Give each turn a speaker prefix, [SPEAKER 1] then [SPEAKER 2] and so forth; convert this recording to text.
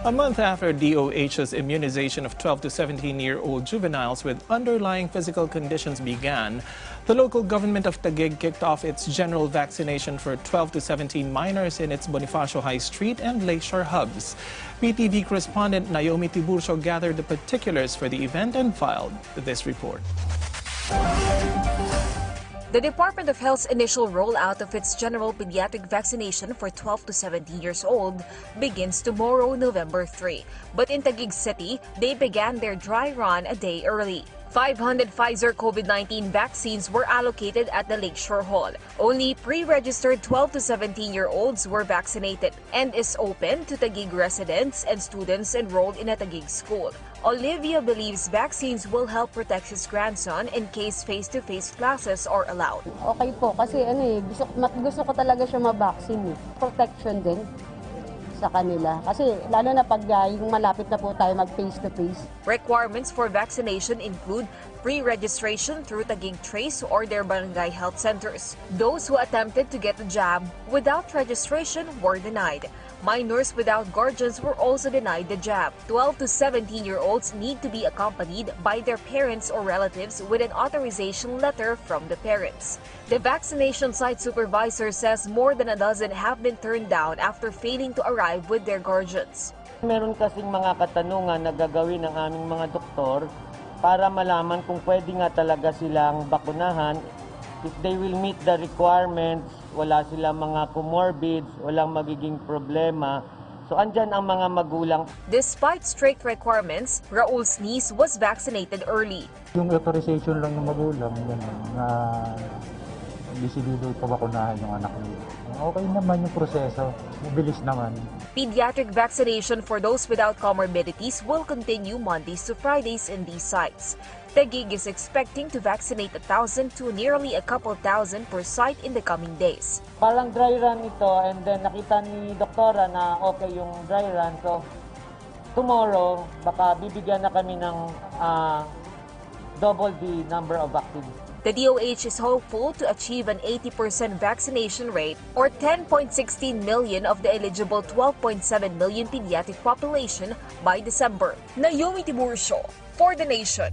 [SPEAKER 1] A month after DOH's immunization of 12 to 17-year-old juveniles with underlying physical conditions began, the local government of Taguig kicked off its general vaccination for 12 to 17 minors in its Bonifacio High Street and Lakeshore hubs. PTV correspondent Naomi Tiburcio gathered the particulars for the event and filed this report.
[SPEAKER 2] The Department of Health's initial rollout of its general pediatric vaccination for 12 to 17 years old begins tomorrow, November 3. But in Taguig City, they began their dry run a day early. 500 Pfizer COVID-19 vaccines were allocated at the Lakeshore Hall. Only pre-registered 12 to 17-year-olds were vaccinated and is open to Taguig residents and students enrolled in a Taguig school. Olivia believes vaccines will help protect his grandson in case face-to-face classes are allowed.
[SPEAKER 3] Okay po, kasi gusto ko talaga siya ma-vaccine. Protection din sa kanila. Kasi lalo na pag yung malapit na po tayo mag-face-to-face.
[SPEAKER 2] Requirements for vaccination include pre-registration through Taguig Trace or their barangay health centers. Those who attempted to get the jab without registration were denied. Minors without guardians were also denied the jab. 12 to 17-year-olds need to be accompanied by their parents or relatives with an authorization letter from the parents. The vaccination site supervisor says more than a dozen have been turned down after failing to arrive with their guardians.
[SPEAKER 4] Meron kasing mga katanungan na gagawin ng aming mga doktor para malaman kung pwede nga talaga silang bakunahan. If they will meet the requirements, wala silang mga comorbids, walang magiging problema. So andyan ang mga magulang.
[SPEAKER 2] Despite strict requirements, Raul's niece was vaccinated early.
[SPEAKER 5] Yung authorization lang ng magulang, na desidido pabakunahan yung anak niya. Okay naman yung proseso, mabilis naman.
[SPEAKER 2] Pediatric vaccination for those without comorbidities will continue Mondays to Fridays in these sites. Taguig is expecting to vaccinate 1,000 to nearly a couple thousand per site in the coming days.
[SPEAKER 4] Parang dry run ito, and then nakita ni doktora na okay yung dry run. So tomorrow, baka bibigyan na kami ng double the number of vaccines.
[SPEAKER 2] The DOH is hopeful to achieve an 80% vaccination rate or 10.16 million of the eligible 12.7 million pediatric population by December. Naomi Tiburcio for The Nation.